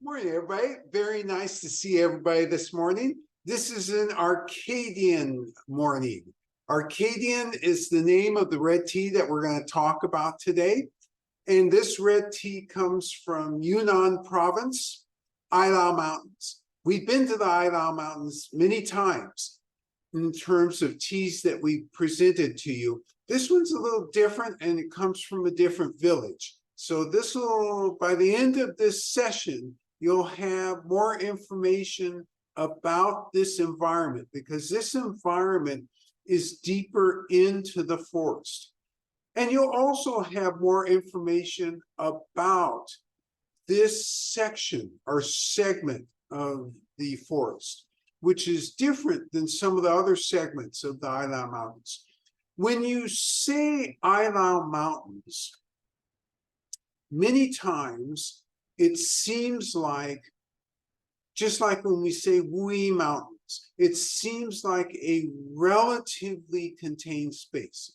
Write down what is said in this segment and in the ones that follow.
Morning, everybody. Very nice to see everybody this morning. This is an Arcadian morning. Arcadian is the name of the red tea that we're going to talk about today. And this red tea comes from Yunnan province, Ailao Mountains. We've been to the Ailao Mountains many times in terms of teas that we presented to you. This one's a little different and it comes from a different village. So this will, by the end of this session, you'll have more information about this environment because this environment is deeper into the forest. And you'll also have more information about this section or segment of the forest, which is different than some of the other segments of the Ailao Mountains. When you say Ailao Mountains, many times it seems like, just like when we say Wui Mountains, it seems like a relatively contained space.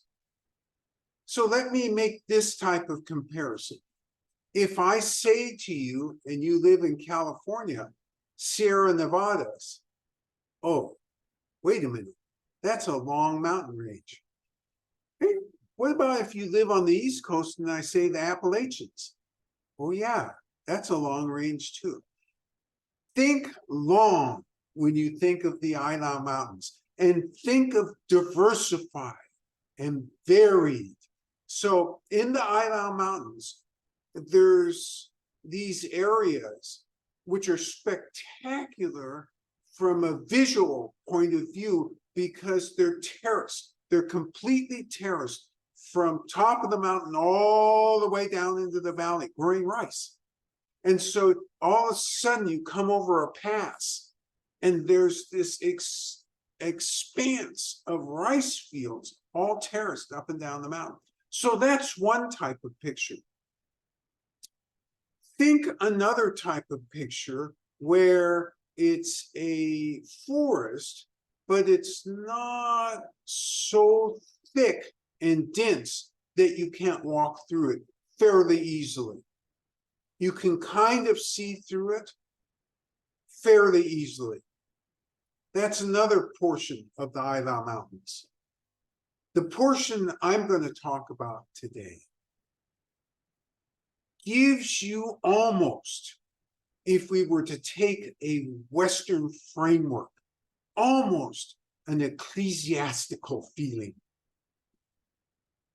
So let me make this type of comparison. If I say to you, and you live in California, Sierra Nevadas, oh, wait a minute, that's a long mountain range. Hey, what about if you live on the East Coast and I say the Appalachians? Oh yeah, that's a long range too. Think long when you think of the Ailao Mountains and think of diversified and varied. So in the Ailao Mountains, there's these areas which are spectacular from a visual point of view because they're terraced. They're completely terraced from top of the mountain all the way down into the valley, growing rice. And so all of a sudden you come over a pass and there's this expanse of rice fields, all terraced up and down the mountain. So that's one type of picture. Think another type of picture where it's a forest, but it's not so thick and dense that you can't walk through it fairly easily. You can kind of see through it fairly easily. That's another portion of the Ailao Mountains. The portion I'm going to talk about today gives you almost, if we were to take a Western framework, almost an ecclesiastical feeling.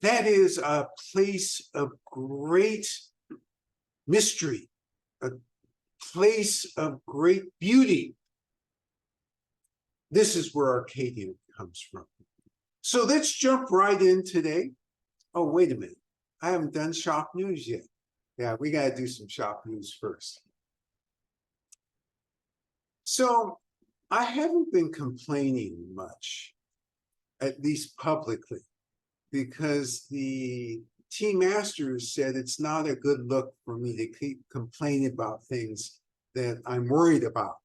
That is a place of great mystery, a place of great beauty. This is where Arcadian comes from. So let's jump right in today. Oh, wait a minute. I haven't done shop news yet. Yeah, we got to do some shop news first. So I haven't been complaining much, at least publicly, because the tea masters said it's not a good look for me to keep complaining about things that I'm worried about.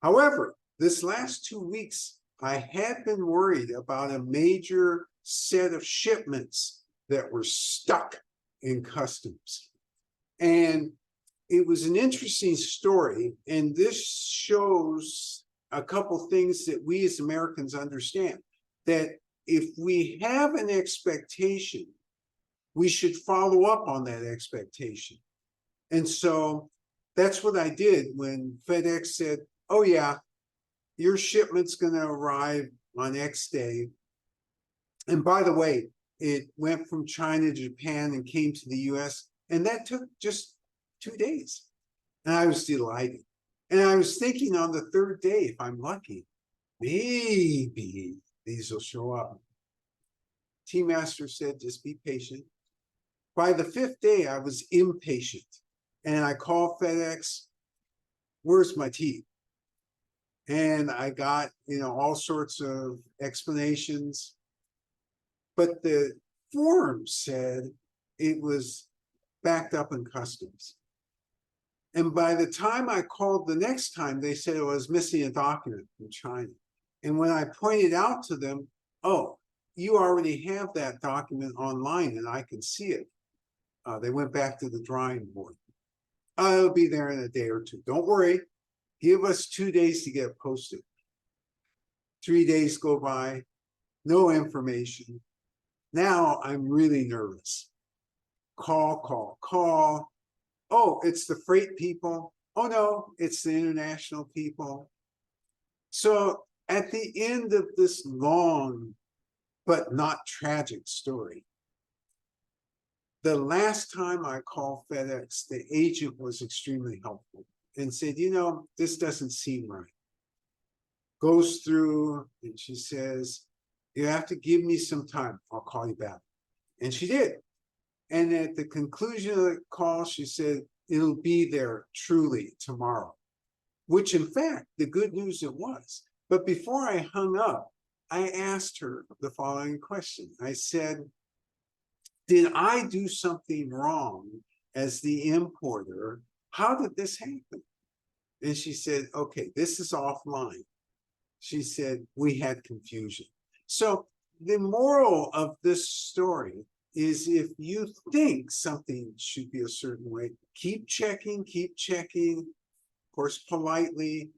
However, this last 2 weeks, I had been worried about a major set of shipments that were stuck in customs. And it was an interesting story, and this shows a couple things that we as Americans understand, that if we have an expectation, we should follow up on that expectation. And so that's what I did when FedEx said, oh yeah, your shipment's going to arrive on X day. And by the way, it went from China to Japan and came to the US, and that took just 2 days. And I was delighted. And I was thinking on the third day, if I'm lucky, maybe these will show up. Tea master said, just be patient. By the 5th day, I was impatient. And I called FedEx, where's my tea? And I got, all sorts of explanations. But the form said it was backed up in customs. And by the time I called the next time, they said it was missing a document from China. And when I pointed out to them, oh, you already have that document online and I can see it. They went back to the drawing board. I'll be there in a day or two. Don't worry. Give us 2 days to get posted. 3 days go by, no information. Now I'm really nervous. Call. Oh, it's the freight people. Oh no, it's the international people. So at the end of this long but not tragic story, the last time I called FedEx, the agent was extremely helpful and said, you know, this doesn't seem right. Goes through and she says, you have to give me some time. I'll call you back. And she did. And at the conclusion of the call, she said, it'll be there truly tomorrow, which in fact, the good news it was. But before I hung up, I asked her the following question. I said, did I do something wrong as the importer? How did this happen? And she said, okay, this is offline. She said, we had confusion. So the moral of this story is if you think something should be a certain way, keep checking, of course, politely,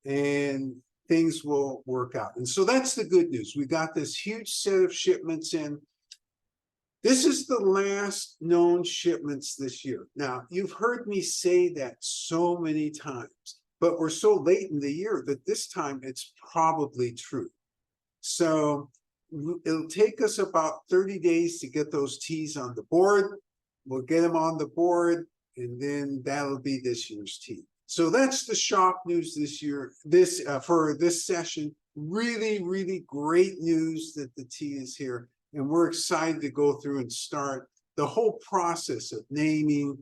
and things will work out. And so that's the good news. We got this huge set of shipments in. This is the last known shipments this year. Now, you've heard me say that so many times, but we're so late in the year that this time it's probably true. So it'll take us about 30 days to get those teas on the board. We'll get them on the board, and then that'll be this year's tea. So that's the shop news this year, for this session. Really, really great news that the tea is here. And we're excited to go through and start the whole process of naming,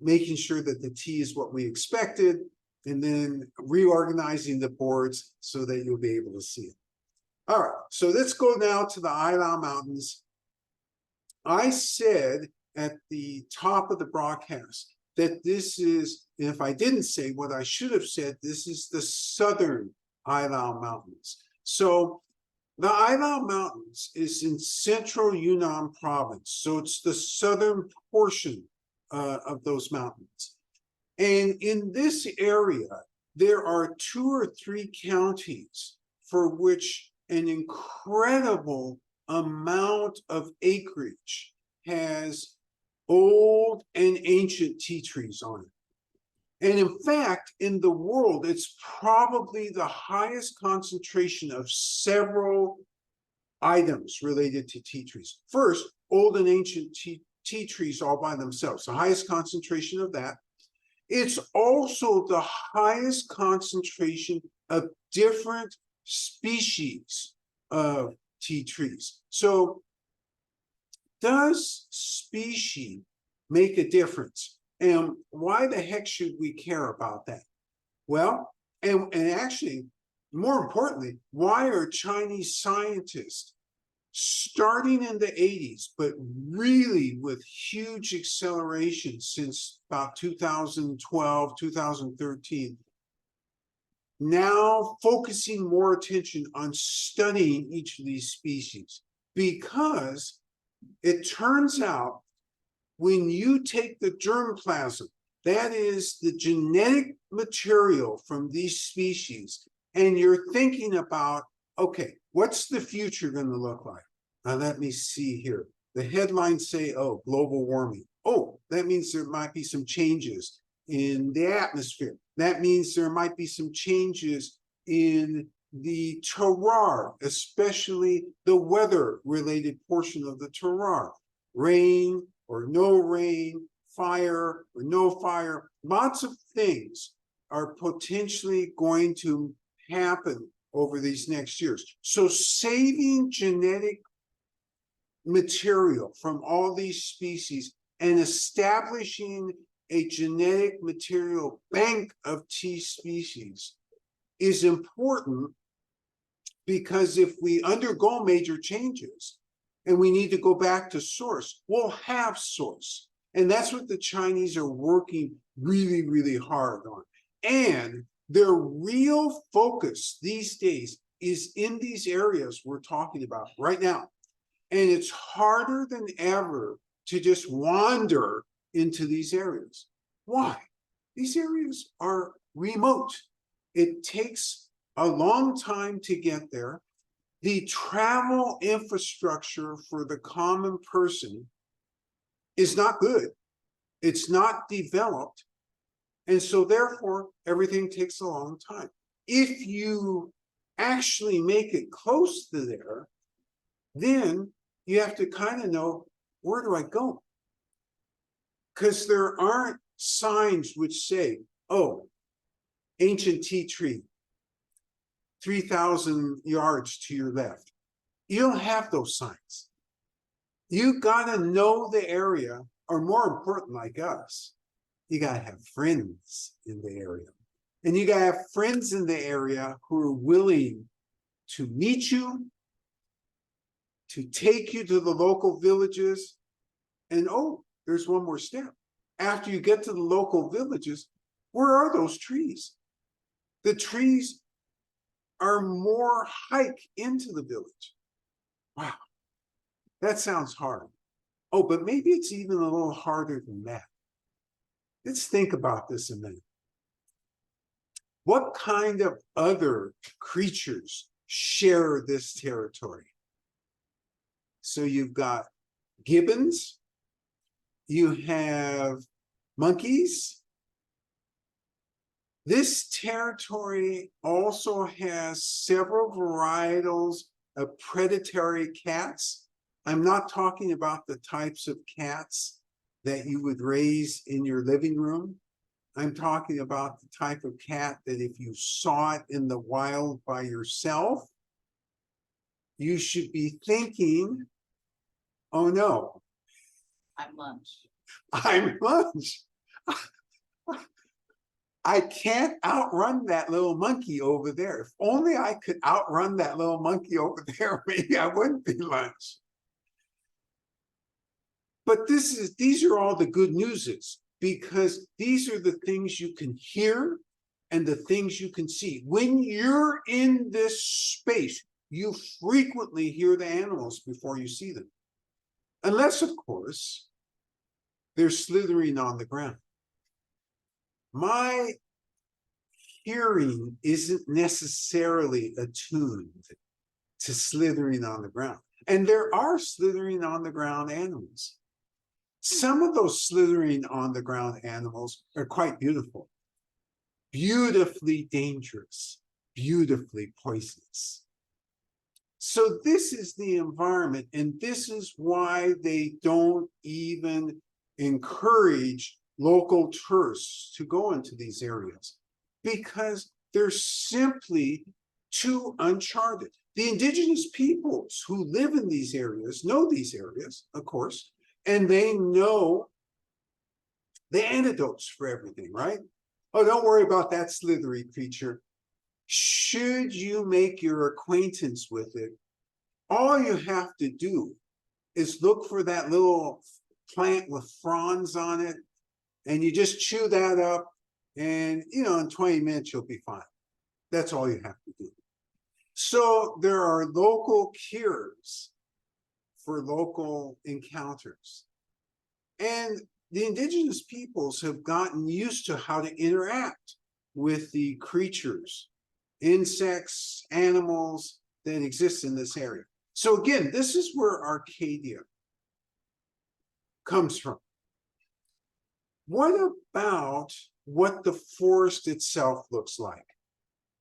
making sure that the tea is what we expected, and then reorganizing the boards so that you'll be able to see it. All right, so let's go now to the Ailao Mountains. I said at the top of the broadcast that this is, and if I didn't say what I should have said, this is the southern Ailao Mountains. So the Ailao Mountains is in central Yunnan province, so it's the southern portion of those mountains. And in this area, there are 2 or 3 counties for which an incredible amount of acreage has old and ancient tea trees on it. And in fact, in the world, it's probably the highest concentration of several items related to tea trees. First, old and ancient tea trees all by themselves, the highest concentration of that. It's also the highest concentration of different species of tea trees. So does species make a difference? And why the heck should we care about that? Well, and actually, more importantly, why are Chinese scientists starting in the 80s, but really with huge acceleration since about 2012, 2013, now focusing more attention on studying each of these species? Because it turns out when you take the germplasm, that is the genetic material from these species, and you're thinking about, okay, what's the future going to look like? Now, let me see here. The headlines say, oh, global warming. Oh, that means there might be some changes in the atmosphere. That means there might be some changes in the terroir, especially the weather-related portion of the terroir. Rain or no rain, fire or no fire. Lots of things are potentially going to happen over these next years. So saving genetic material from all these species and establishing a genetic material bank of tea species is important, because if we undergo major changes and we need to go back to source, we'll have source. And that's what the Chinese are working really, really hard on. And their real focus these days is in these areas we're talking about right now. And it's harder than ever to just wander into these areas. Why? These areas are remote. It takes a long time to get there. The travel infrastructure for the common person is not good. It's not developed. And so therefore, everything takes a long time. If you actually make it close to there, then you have to kind of know, where do I go? Because there aren't signs which say, oh, ancient tea tree, 3,000 yards to your left. You don't have those signs. You got to know the area, or more important, like us, you got to have friends in the area. And you got to have friends in the area who are willing to meet you, to take you to the local villages. And oh, there's one more step. After you get to the local villages, where are those trees? The trees are more hike into the village. Wow, that sounds hard. Oh, but maybe it's even a little harder than that. Let's think about this a minute. What kind of other creatures share this territory? So you've got gibbons, you have monkeys. This territory also has several varietals of predatory cats. I'm not talking about the types of cats that you would raise in your living room. I'm talking about the type of cat that if you saw it in the wild by yourself, you should be thinking, oh no. I'm lunch. I'm lunch. I can't outrun that little monkey over there. If only I could outrun that little monkey over there, maybe I wouldn't be lunch. But these are all the good newses, because these are the things you can hear and the things you can see. When you're in this space, you frequently hear the animals before you see them. Unless, of course, they're slithering on the ground. My hearing isn't necessarily attuned to slithering on the ground. And there are slithering on the ground animals. Some of those slithering on the ground animals are quite beautiful, beautifully dangerous, beautifully poisonous. So this is the environment, and this is why they don't even encourage local tourists to go into these areas, because they're simply too uncharted. The indigenous peoples who live in these areas know these areas, of course, and they know the antidotes for everything, right? Oh, don't worry about that slithery creature. Should you make your acquaintance with it, all you have to do is look for that little plant with fronds on it, and you just chew that up, and in 20 minutes you'll be fine. That's all you have to do. So there are local cures for local encounters. And the indigenous peoples have gotten used to how to interact with the creatures, insects, animals that exist in this area. So again, this is where Arcadia comes from. What about what the forest itself looks like?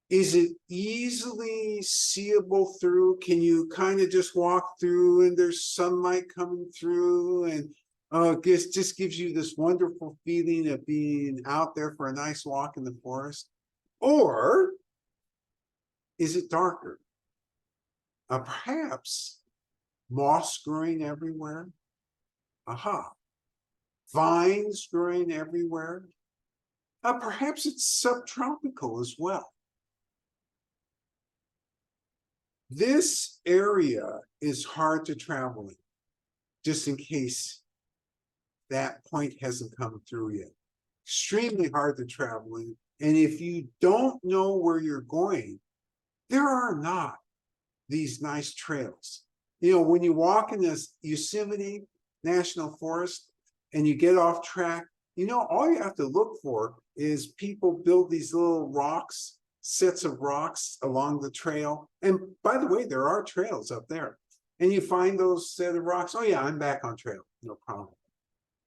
Is it easily seeable through? Can you kind of just walk through and there's sunlight coming through, and it just gives you this wonderful feeling of being out there for a nice walk in the forest? Or is it darker? Perhaps moss growing everywhere. Aha. Vines growing everywhere. Perhaps it's subtropical as well. This area is hard to travel in, just in case that point hasn't come through yet. Extremely hard to travel in. And if you don't know where you're going, there are not these nice trails. When you walk in this Yosemite National Forest and you get off track, you know, all you have to look for is people build these little rocks, sets of rocks along the trail. And by the way, there are trails up there. And you find those set of rocks. Oh yeah, I'm back on trail. No problem.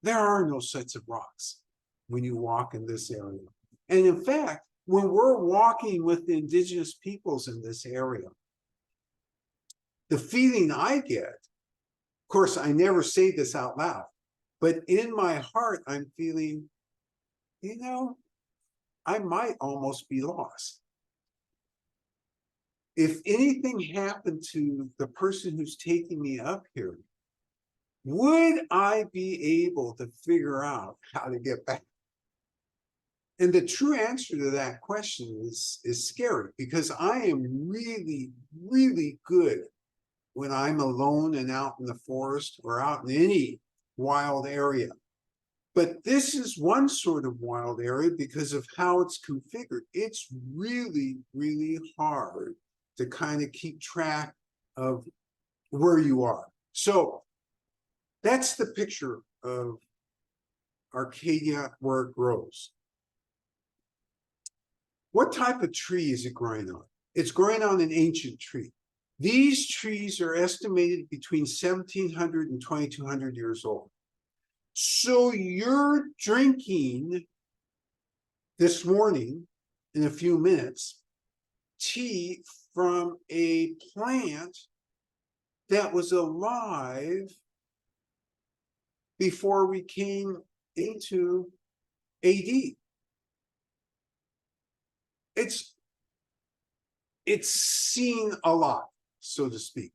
There are no sets of rocks when you walk in this area. And in fact, when we're walking with the indigenous peoples in this area, the feeling I get, of course, I never say this out loud, but in my heart, I'm feeling, you know, I might almost be lost. If anything happened to the person who's taking me up here, would I be able to figure out how to get back? And the true answer to that question is scary, because I am really, really good when I'm alone and out in the forest or out in any wild area. But this is one sort of wild area because of how it's configured. It's really, really hard to kind of keep track of where you are. So that's the picture of Arcadia where it grows. What type of tree is it growing on? It's growing on an ancient tree. These trees are estimated between 1,700 and 2,200 years old. So you're drinking this morning, in a few minutes, tea from a plant that was alive before we came into AD. It's seen a lot, so to speak.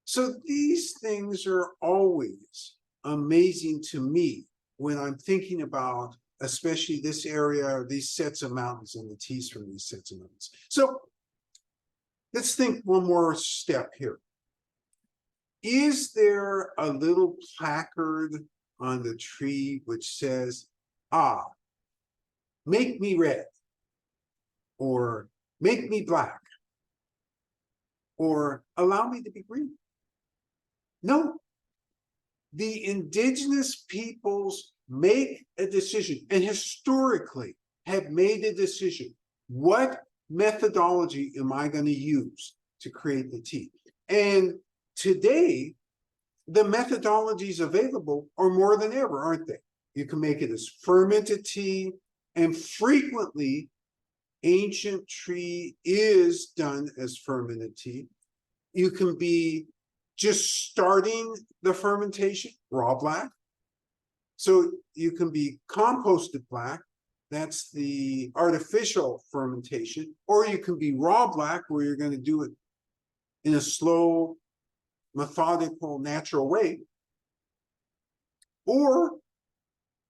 So these things are always amazing to me when I'm thinking about, especially this area, these sets of mountains and the teas from these sets of mountains. So let's think one more step here. Is there a little placard on the tree which says, ah, make me red, or make me black, or allow me to be green? No. The indigenous peoples make a decision, and historically have made a decision. What methodology am I going to use to create the tea? And today, the methodologies available are more than ever, aren't they? You can make it as fermented tea, and frequently ancient tree is done as fermented tea. You can be just starting the fermentation, raw black. So you can be composted black, that's the artificial fermentation, or you can be raw black, where you're going to do it in a slow, methodical, natural way. Or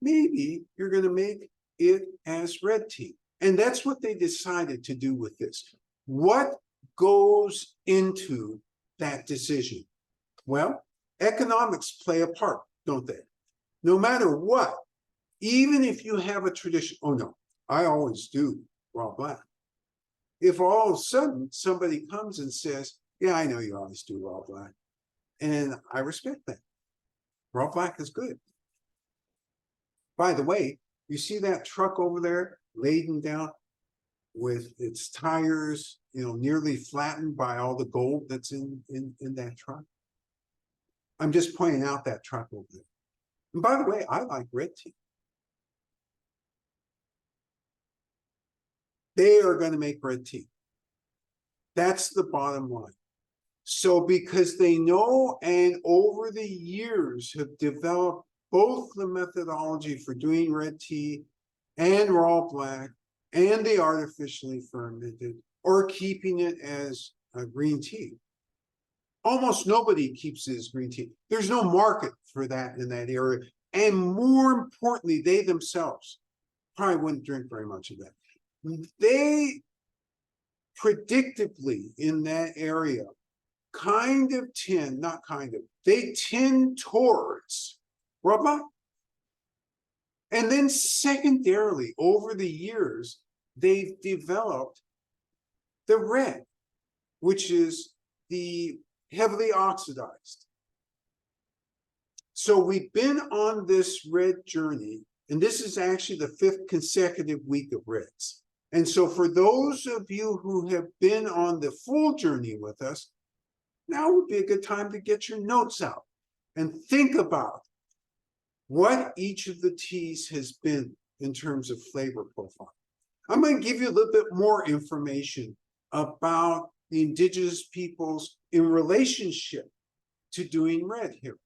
maybe you're going to make it as red tea. And that's what they decided to do with this. What goes into that decision? Well, economics play a part, don't they? No matter what, even if you have a tradition, oh no, I always do raw black. If all of a sudden somebody comes and says, yeah, I know you always do raw black, and I respect that. Raw black is good. By the way, you see that truck over there laden down with its tires, you know, nearly flattened by all the gold that's in that truck? I'm just pointing out that truck over there. And by the way, I like red tea. They are going to make red tea. That's the bottom line. So because they know, and over the years have developed both the methodology for doing red tea and raw black and the artificially fermented, or keeping it as a green tea. Almost nobody keeps it as green tea. There's no market for that in that area. And more importantly, they themselves probably wouldn't drink very much of that. They predictably in that area kind of tend, not kind of, they tend towards rubber. And then secondarily, over the years, they've developed the red, which is the heavily oxidized. So we've been on this red journey, and this is actually the 5th consecutive week of reds. And so for those of you who have been on the full journey with us, now would be a good time to get your notes out and think about what each of the teas has been in terms of flavor profile. I'm going to give you a little bit more information about the indigenous peoples in relationship to doing red here.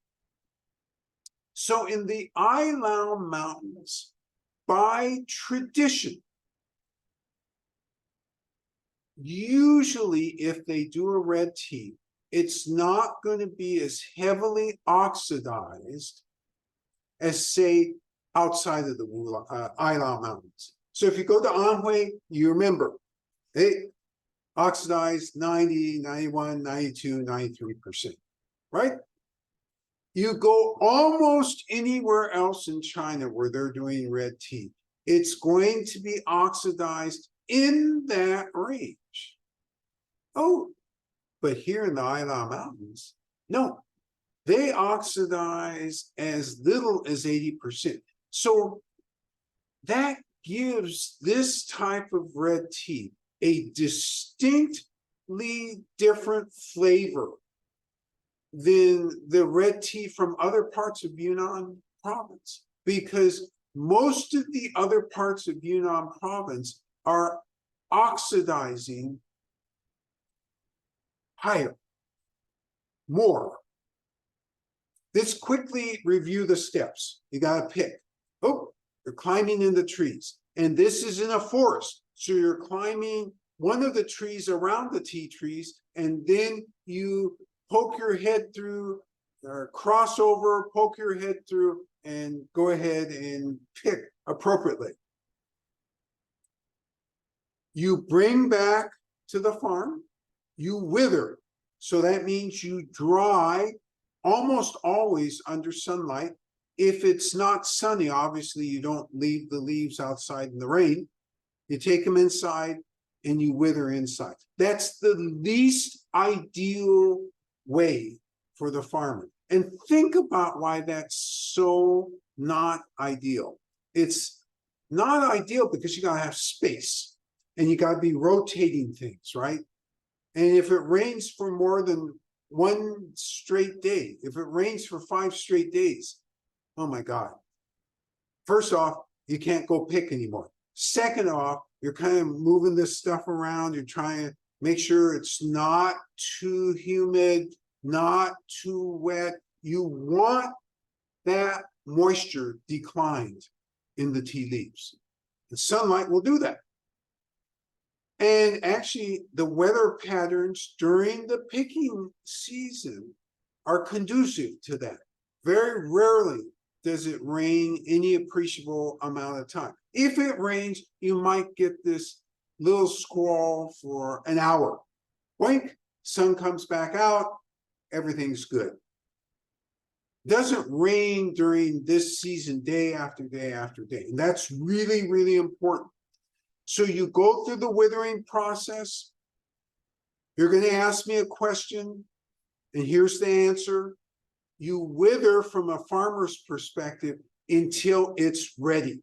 So in the Ailao Mountains, by tradition, usually if they do a red tea, it's not going to be as heavily oxidized as, say, outside of the Ailao Mountains. So if you go to Anhui, you remember, they oxidized 90, 91, 92, 93%, right? You go almost anywhere else in China where they're doing red tea, it's going to be oxidized in that range. Oh, but here in the Ailao Mountains, no, they oxidize as little as 80%. So that gives this type of red tea a distinctly different flavor than the red tea from other parts of Yunnan province, because most of the other parts of Yunnan province are oxidizing higher, more. Let's quickly review the steps. You got to pick. Oh, you're climbing in the trees, and this is in a forest. So you're climbing one of the trees around the tea trees, and then you poke your head through, or cross over, poke your head through, and go ahead and pick appropriately. You bring back to the farm, you wither. So that means you dry almost always under sunlight. If it's not sunny, obviously you don't leave the leaves outside in the rain. You take them inside and you wither inside. That's the least ideal way for the farmer. And think about why that's so not ideal. It's not ideal because you gotta have space and you gotta be rotating things, right? And if it rains for more than one straight day, if it rains for 5 straight days, oh my God. First off, you can't go pick anymore. Second off, you're kind of moving this stuff around. You're trying to make sure it's not too humid, not too wet. You want that moisture declined in the tea leaves. And sunlight will do that. And actually, the weather patterns during the picking season are conducive to that. Very rarely does it rain any appreciable amount of time. If it rains, you might get this little squall for an hour. Blink, sun comes back out, everything's good. Doesn't rain during this season day after day after day. And that's really, really important. So you go through the withering process. You're going to ask me a question, and here's the answer. You wither from a farmer's perspective until it's ready.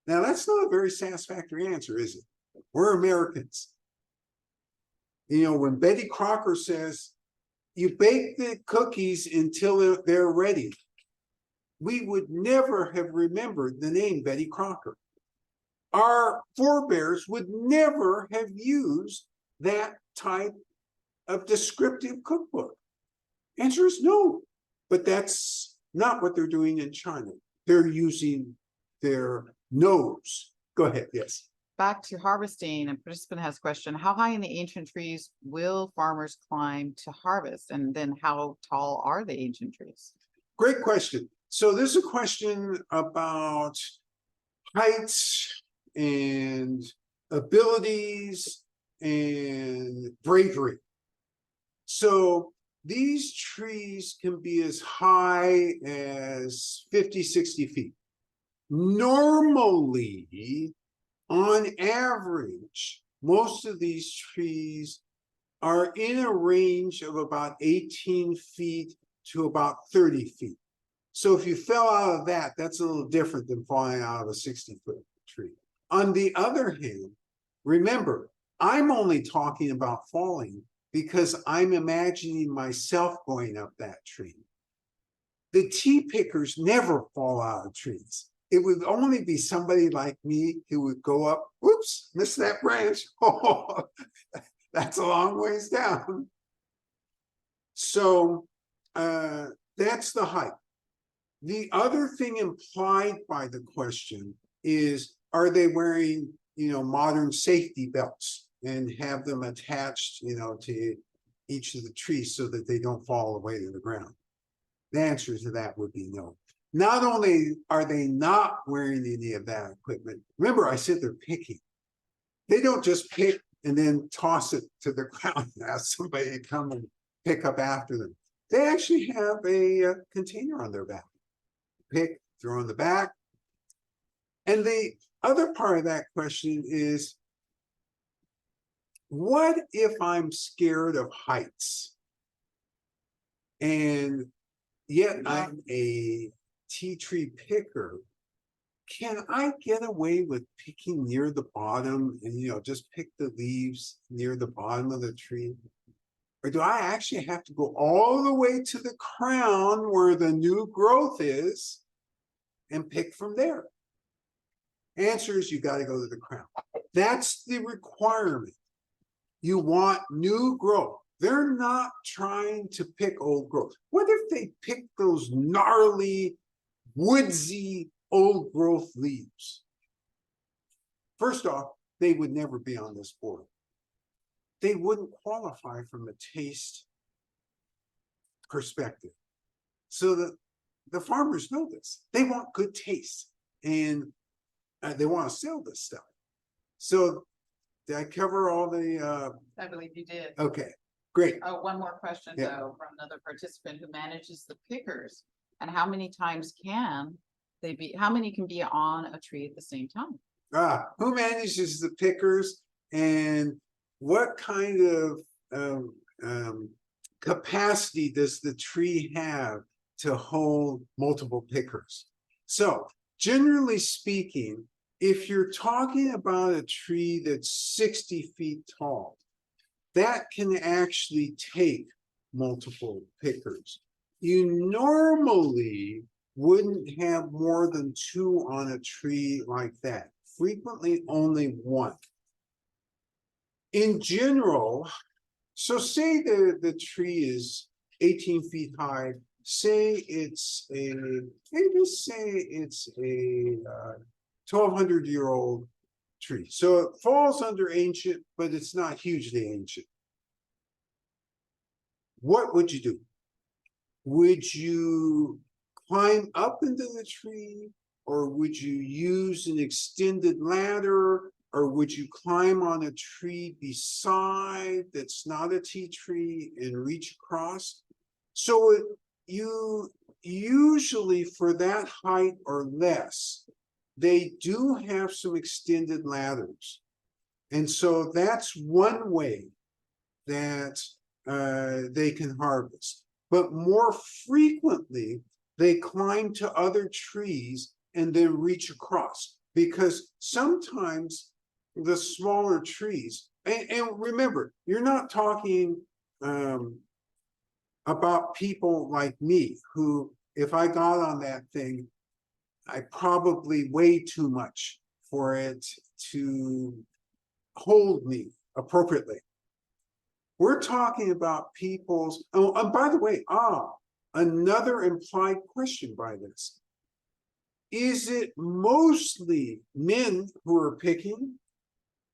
Now, that's not a very satisfactory answer, is it? We're Americans. You know, when Betty Crocker says, you bake the cookies until they're ready, we would never have remembered the name Betty Crocker. Our forebears would never have used that type of descriptive cookbook. Answer is no, but that's not what they're doing in China. They're using their nose. Go ahead, yes. Back to harvesting, a participant has a question. How high in the ancient trees will farmers climb to harvest? And then how tall are the ancient trees? Great question. So this is a question about heights and abilities and bravery. So these trees can be as high as 50, 60 feet. Normally, on average, most of these trees are in a range of about 18 feet to about 30 feet. So if you fell out of that, that's a little different than falling out of a 60-foot tree. On the other hand, remember, I'm only talking about falling because I'm imagining myself going up that tree. The tea pickers never fall out of trees. It would only be somebody like me who would go up, whoops, missed that branch. Oh, that's a long ways down. So that's the height. The other thing implied by the question is, are they wearing, modern safety belts and have them attached, to each of the trees so that they don't fall away to the ground? The answer to that would be no. Not only are they not wearing any of that equipment, remember I said they're picking. They don't just pick and then toss it to the ground and ask somebody to come and pick up after them. They actually have a container on their back. Pick, throw in the back. And the other part of that question is, what if I'm scared of heights? And yet I'm a tea tree picker. Can I get away with picking near the bottom and, just pick the leaves near the bottom of the tree? Or do I actually have to go all the way to the crown where the new growth is and pick from there? Answer is you got to go to the crown. That's the requirement. You want new growth. They're not trying to pick old growth. What if they pick those gnarly, woodsy, old growth leaves? First off, they would never be on this board. They wouldn't qualify from a taste perspective. So the farmers know this. They want good taste and they want to sell this stuff. So did I cover all the I believe you did. Okay, great. Oh, one more question Yeah. though, from another participant who manages the pickers. And how many times can they be, how many can be on a tree at the same time? Who manages the pickers and what kind of capacity does the tree have to hold multiple pickers? So generally speaking, if you're talking about a tree that's 60 feet tall, that can actually take multiple pickers. You normally wouldn't have more than 2 on a tree like that. Frequently only 1. In general, so say the tree is 18 feet high. Say it's a, maybe say it's a 1,200-year-old tree. So it falls under ancient, but it's not hugely ancient. What would you do? Would you climb up into the tree, or would you use an extended ladder, or would you climb on a tree beside that's not a tea tree and reach across? So you usually, for that height or less, they do have some extended ladders. And so that's one way that they can harvest. But more frequently, they climb to other trees and then reach across, because sometimes the smaller trees, and remember, you're not talking about people like me, who, if I got on that thing, I probably weigh too much for it to hold me appropriately. We're talking about people's, oh, and by the way, another implied question by this. Is it mostly men who are picking,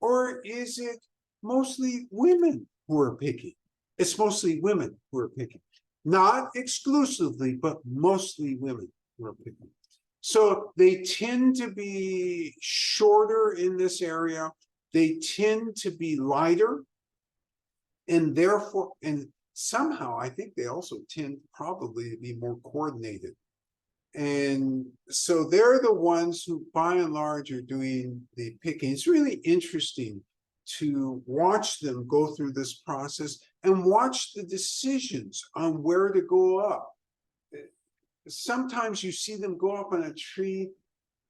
or is it mostly women who are picking? It's mostly women who are picking. Not exclusively, but mostly women who are picking. So they tend to be shorter in this area. They tend to be lighter. And therefore, and somehow I think they also tend probably to be more coordinated. And so they're the ones who by and large are doing the picking. It's really interesting to watch them go through this process and watch the decisions on where to go up sometimes you see them go up on a tree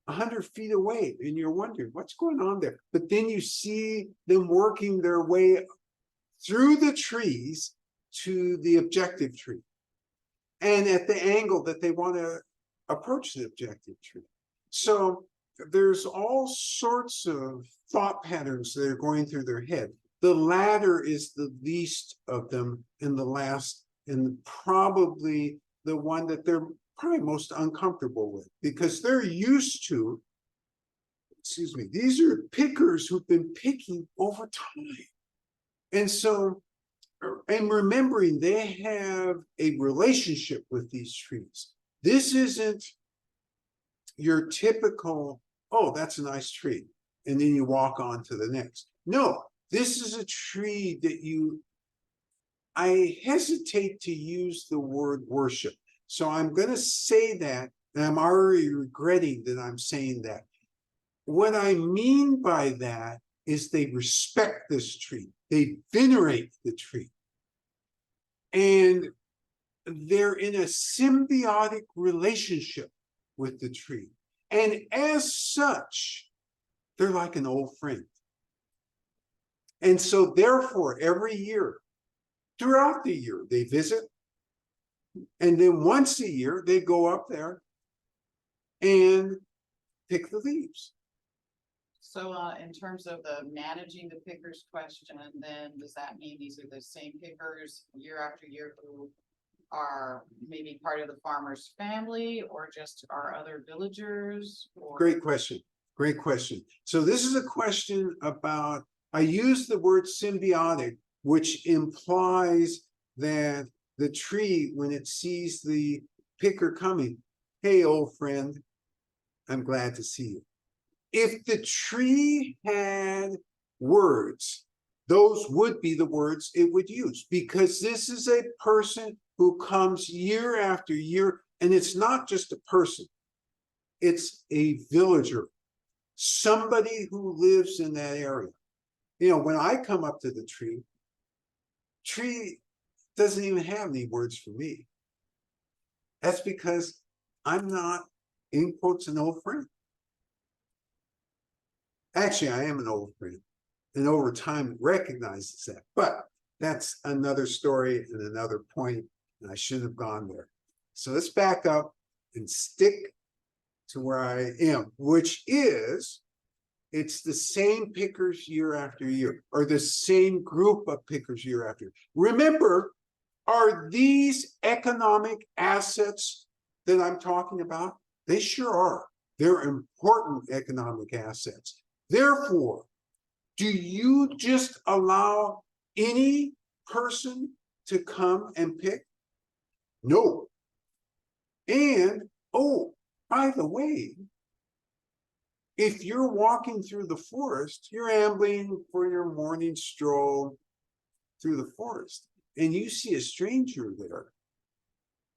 100 feet away and you're wondering what's going on there. But then you see them working their way through the trees to the objective tree and at the angle that they want to approach the objective tree. So there's all sorts of thought patterns that are going through their head. The latter is the least of them, and the last, and probably the one that they're probably most uncomfortable with, because they're used to, excuse me, these are pickers who've been picking over time. And so, and remembering they have a relationship with these trees. This isn't your typical, oh, that's a nice tree, and then you walk on to the next. No, this is a tree that I hesitate to use the word worship. So I'm going to say that, and I'm already regretting that I'm saying that. What I mean by that is they respect this tree. They venerate the tree. And they're in a symbiotic relationship with the tree. And as such, they're like an old friend. And so therefore, every year, throughout the year, they visit. And then once a year, they go up there and pick the leaves. So in terms of the managing the pickers question, then does that mean these are the same pickers year after year who are maybe part of the farmer's family, or just are other villagers? Or... Great question. Great question. So this is a question about, I use the word symbiotic, which implies that the tree, when it sees the picker coming, hey, old friend, I'm glad to see you. If the tree had words, those would be the words it would use, because this is a person who comes year after year, and it's not just a person, it's a villager, somebody who lives in that area. You know, when I come up to the tree doesn't even have any words for me. That's because I'm not, in quotes, an old friend. Actually, I am an old friend, and over time recognizes that. But that's another story and another point, and I shouldn't have gone there. So let's back up and stick to where I am, which is, it's the same pickers year after year, or the same group of pickers year after year. Remember, are these economic assets that I'm talking about? They sure are. They're important economic assets. Therefore, do you just allow any person to come and pick? No. And, oh, by the way, if you're walking through the forest, you're ambling for your morning stroll through the forest, and you see a stranger there,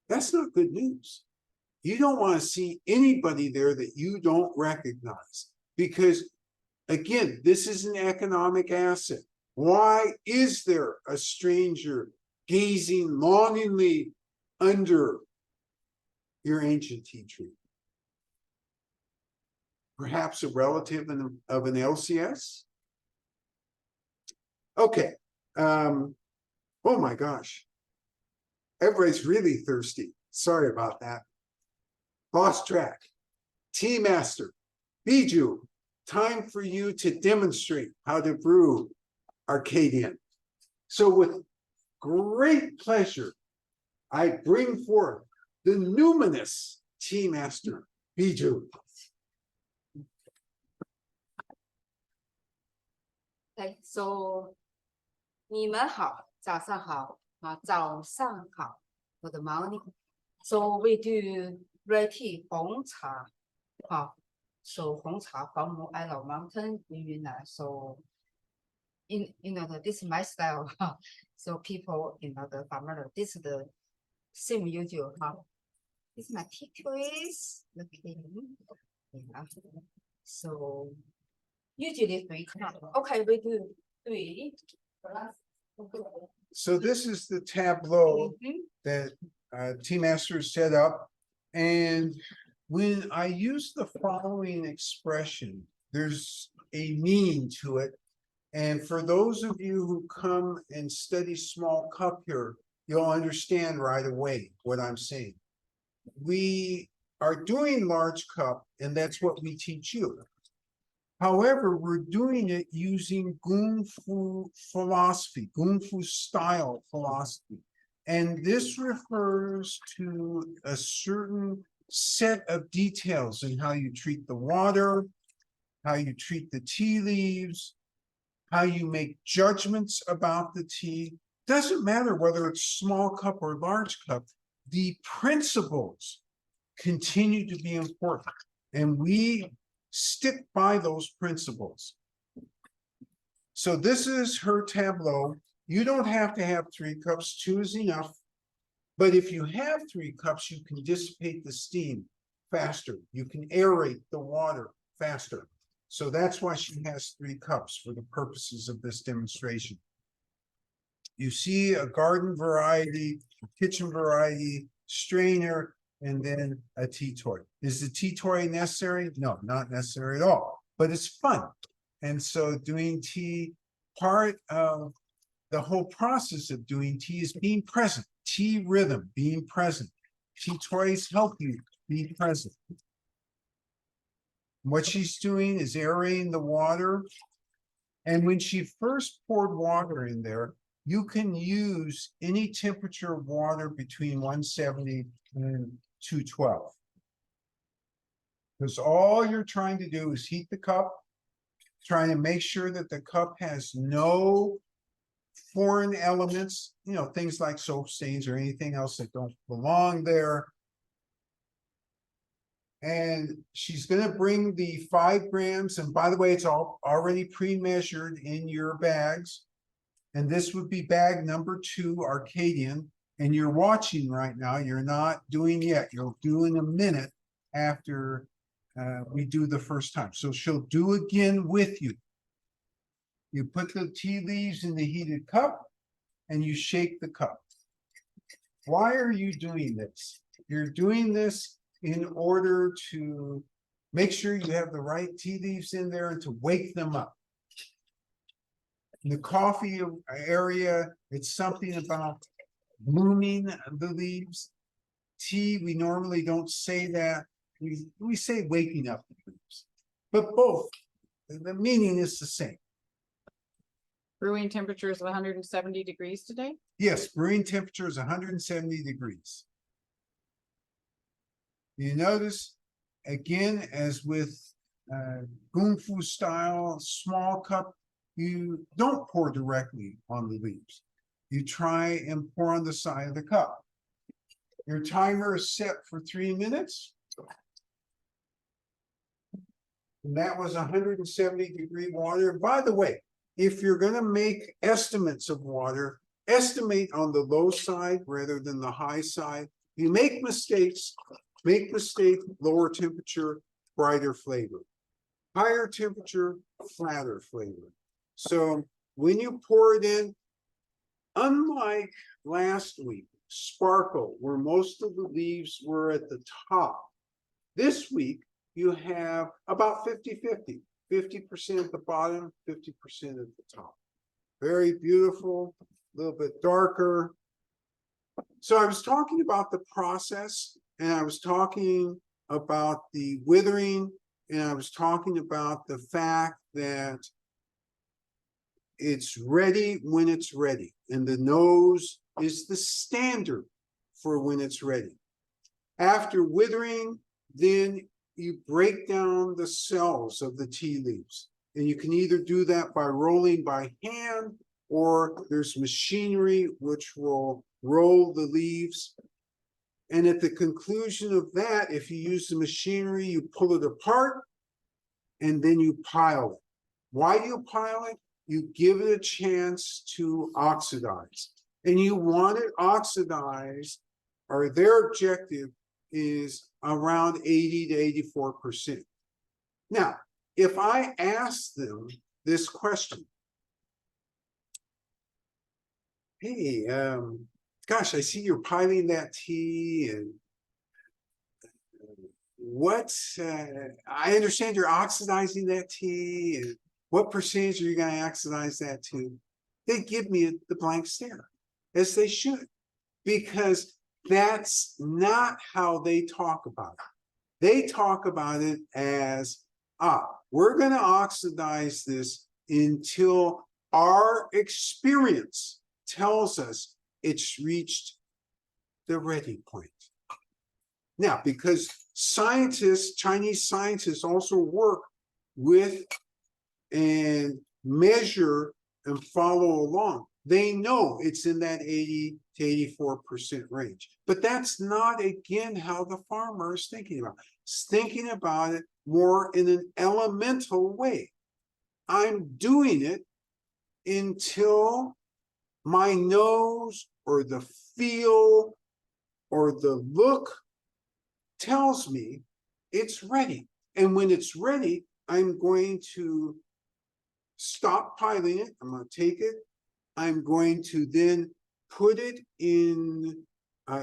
that's not good news. You don't want to see anybody there that you don't recognize, because again, this is an economic asset. Why is there a stranger gazing longingly under your ancient tea tree? Perhaps a relative of an LCS? Okay. Oh my gosh. Everybody's really thirsty. Sorry about that. Lost track. Tea Master, Bijou, time for you to demonstrate how to brew Arcadian. So with great pleasure, I bring forth the numinous Tea Master, Bijou. Okay, so 你们好，早上好，早上好 ，Good morning. So we do red tea 红茶，so 红茶 from Ailao Mountain in Yunnan. So this is my style. So people the farmer, this is the same usual. This is my tea trays. Okay. Yeah. So usually 3 cups. Okay, we do 3. So this is the tableau that Tea Master set up. And when I use the following expression, there's a meaning to it. And for those of you who come and study small cup here, you'll understand right away what I'm saying. We are doing large cup, and that's what we teach you. However, we're doing it using Kung Fu philosophy, Kung Fu style philosophy. And this refers to a certain set of details in how you treat the water, how you treat the tea leaves, how you make judgments about the tea. Doesn't matter whether it's small cup or large cup, the principles continue to be important. And we stick by those principles. So this is her tableau. You don't have to have 3 cups, 2 is enough. But if you have 3 cups, you can dissipate the steam faster. You can aerate the water faster. So that's why she has 3 cups for the purposes of this demonstration. You see a garden variety, a kitchen variety, strainer, and then a tea toy. Is the tea toy necessary? No, not necessary at all, but it's fun. And so doing tea, part of the whole process of doing tea is being present. Tea rhythm, being present. Tea toys help you be present. What she's doing is aerating the water. And when she first poured water in there, you can use any temperature of water between 170 and 212. Because all you're trying to do is heat the cup, trying to make sure that the cup has no foreign elements, you know, things like soap stains or anything else that don't belong there. And she's going to bring the 5 grams. And by the way, it's all already pre-measured in your bags. And this would be bag number 2, Arcadian. And you're watching right now. You're not doing yet. You'll do in a minute after we do the first time. So she'll do again with you. You put the tea leaves in the heated cup and you shake the cup. Why are you doing this? You're doing this in order to make sure you have the right tea leaves in there and to wake them up. In the coffee area, it's something about blooming the leaves. Tea, we normally don't say that. We say waking up the leaves. But both, the meaning is the same. Brewing temperature is 170 degrees today? Yes, brewing temperature is 170 degrees. You notice, again, as with Kung Fu style small cup, you don't pour directly on the leaves. You try and pour on the side of the cup. Your timer is set for 3 minutes. And that was 170-degree water. And by the way, if you're going to make estimates of water, estimate on the low side rather than the high side. You make mistakes, lower temperature, brighter flavor. Higher temperature, flatter flavor. So when you pour it in, unlike last week, sparkle, where most of the leaves were at the top, this week you have about 50-50. 50% at the bottom, 50% at the top. Very beautiful, a little bit darker. So I was talking about the process, and I was talking about the withering, and I was talking about the fact that it's ready when it's ready. And the nose is the standard for when it's ready. After withering, then you break down the cells of the tea leaves. And you can either do that by rolling by hand, or there's machinery which will roll the leaves. And at the conclusion of that, if you use the machinery, you pull it apart and then you pile it. Why do you pile it? You give it a chance to oxidize. And you want it oxidized, or their objective is around 80 to 84%. Now, if I ask them this question, hey, gosh, I see you're piling that tea, and I understand you're oxidizing that tea, and what percentage are you gonna oxidize that to? They give me the blank stare, as they should, because that's not how they talk about it. They talk about it as, we're gonna oxidize this until our experience tells us it's reached the ready point. Now, because scientists, Chinese scientists also work with and measure and follow along. They know it's in that 80 to 84% range. But that's not, again, how the farmer is thinking about it. It's thinking about it more in an elemental way. I'm doing it until my nose or the feel or the look tells me it's ready. And when it's ready, I'm going to stop piling it. I'm going to take it. I'm going to then put it in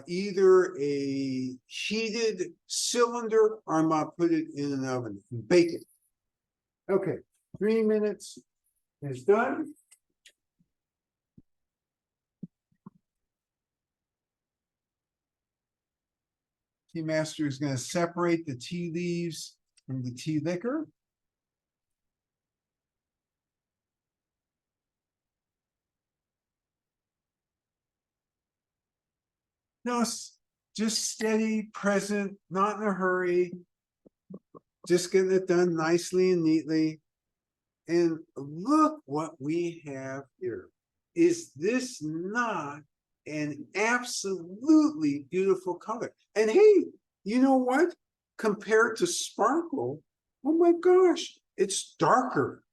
either a heated cylinder or I'm going to put it in an oven and bake it. Okay, 3 minutes is done. Tea master is going to separate the tea leaves from the tea liquor. No, just steady, present, not in a hurry. Just getting it done nicely and neatly. And look what we have here. Is this not an absolutely beautiful color? And hey, you know what? Compared to sparkle, oh my gosh, it's darker.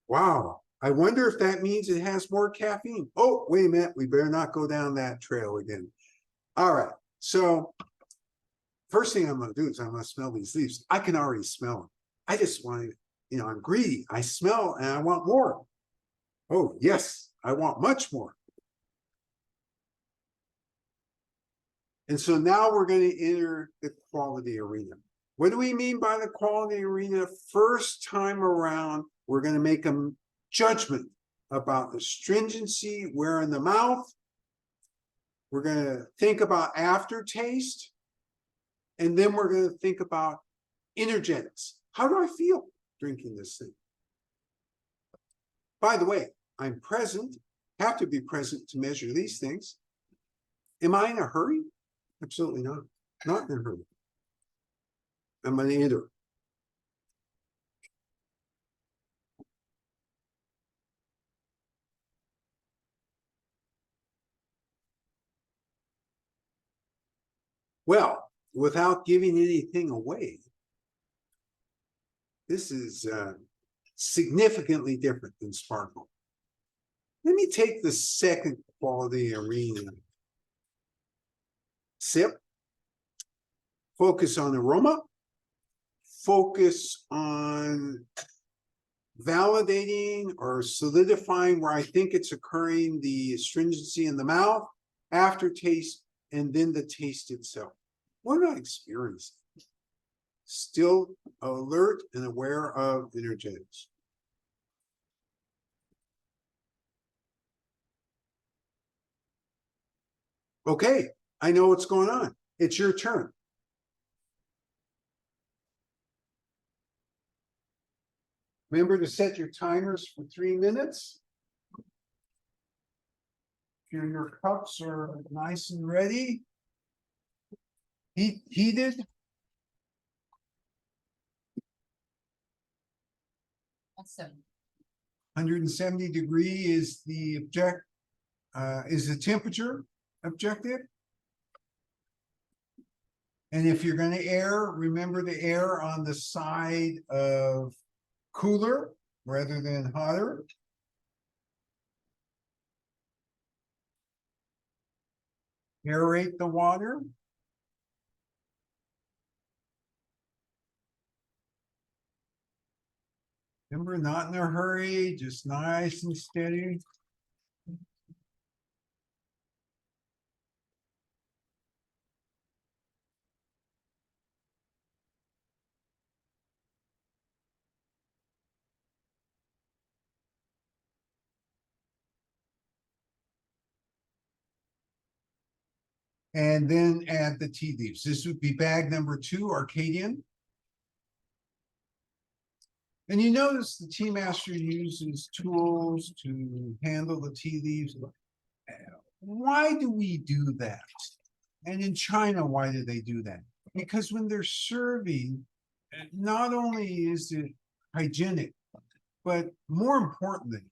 Wow. I wonder if that means it has more caffeine. Oh, wait a minute. We better not go down that trail again. All right. So first thing I'm going to do is I'm going to smell these leaves. I can already smell them. I just want to, I'm greedy. I smell and I want more. Oh, yes, I want much more. And so now we're going to enter the quality arena. What do we mean by the quality arena? First time around, we're going to make a judgment about the stringency, where in the mouth. We're going to think about aftertaste. And then we're going to think about energetics. How do I feel drinking this thing? By the way, I'm present, have to be present to measure these things. Am I in a hurry? Absolutely not. Not in a hurry. I'm an eater. Well, without giving anything away, this is significantly different than sparkle. Let me take the second quality arena. Sip. Focus on aroma. Focus on validating or solidifying where I think it's occurring, the astringency in the mouth, aftertaste, and then the taste itself. What am I experiencing? Still alert and aware of energetics. Okay, I know what's going on. It's your turn. Remember to set your timers for 3 minutes. Your cups are nice and ready. Heated. 170 degree is the temperature objective. And if you're going to air, remember to air on the side of cooler rather than hotter. Aerate the water. Remember, not in a hurry, just nice and steady. And then add the tea leaves. This would be bag number 2, Arcadian. And you notice the tea master uses tools to handle the tea leaves. Why do we do that? And in China, why do they do that? Because when they're serving, not only is it hygienic, but more importantly,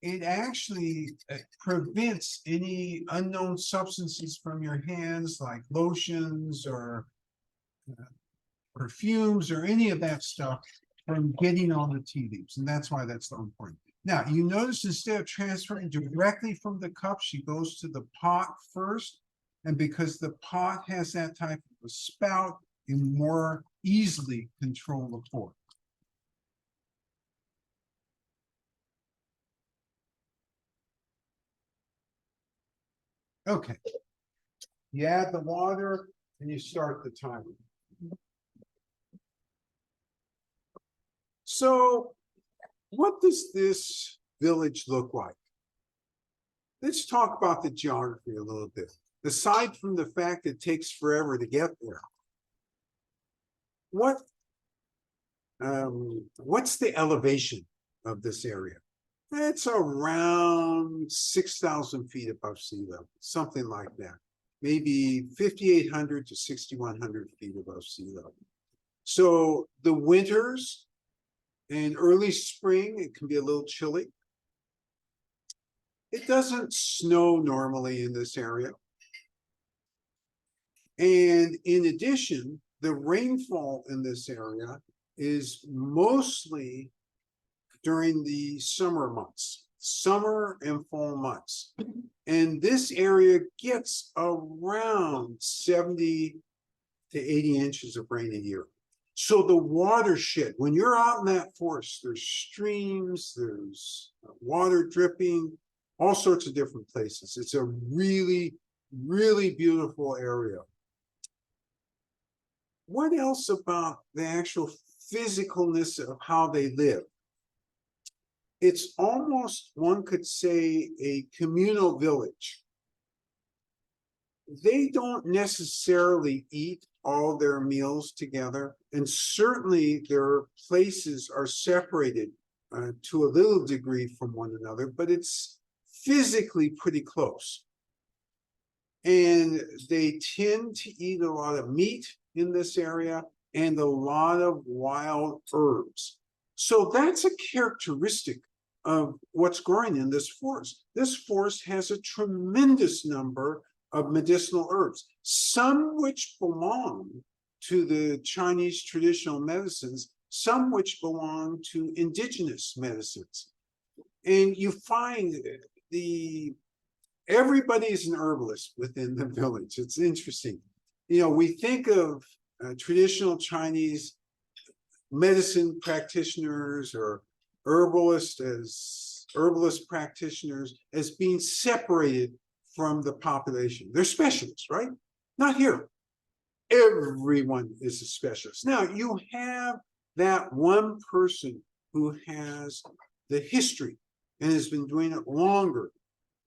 it actually prevents any unknown substances from your hands, like lotions or perfumes or any of that stuff, from getting on the tea leaves. And that's why that's so important. Now, you notice instead of transferring directly from the cup, she goes to the pot first. And because the pot has that type of a spout, you more easily control the pour. Okay. You add the water and you start the timer. So, what does this village look like? Let's talk about the geography a little bit. Aside from the fact it takes forever to get there, what's the elevation of this area? It's around 6,000 feet above sea level, something like that. Maybe 5,800 to 6,100 feet above sea level. So the winters and early spring, it can be a little chilly. It doesn't snow normally in this area. And in addition, the rainfall in this area is mostly during the summer months, summer and fall months. And this area gets around 70 to 80 inches of rain a year. So the watershed, when you're out in that forest, there's streams, there's water dripping, all sorts of different places. It's a really, really beautiful area. What else about the actual physicalness of how they live? It's almost, one could say, a communal village. They don't necessarily eat all their meals together, and certainly their places are separated to a little degree from one another, but it's physically pretty close. And they tend to eat a lot of meat in this area and a lot of wild herbs. So that's a characteristic of what's growing in this forest. This forest has a tremendous number of medicinal herbs, some which belong to the Chinese traditional medicines, some which belong to indigenous medicines. And you find everybody is an herbalist within the village. It's interesting. You know, we think of traditional Chinese medicine practitioners or herbalist practitioners as being separated from the population. They're specialists, right? Not here. Everyone is a specialist. Now, you have that one person who has the history and has been doing it longer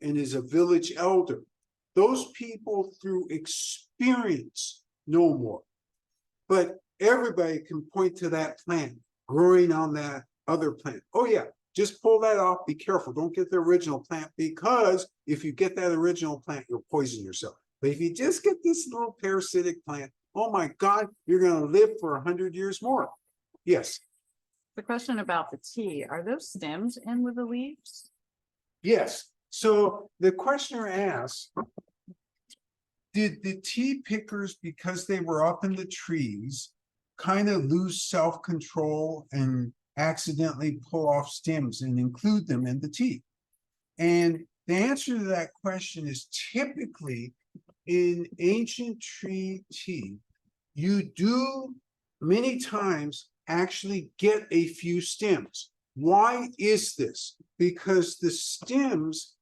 and is a village elder. Those people through experience know more. But everybody can point to that plant growing on that other plant. Oh yeah, just pull that off. Be careful. Don't get the original plant, because if you get that original plant, you'll poison yourself. But if you just get this little parasitic plant, oh my God, you're going to live for 100 years more. Yes. The question about the tea, are those stems in with the leaves? Yes. So the questioner asks, did the tea pickers, because they were up in the trees, kind of lose self-control and accidentally pull off stems and include them in the tea? And the answer to that question is typically in ancient tree tea, you do many times actually get a few stems. Why is this? Because the stems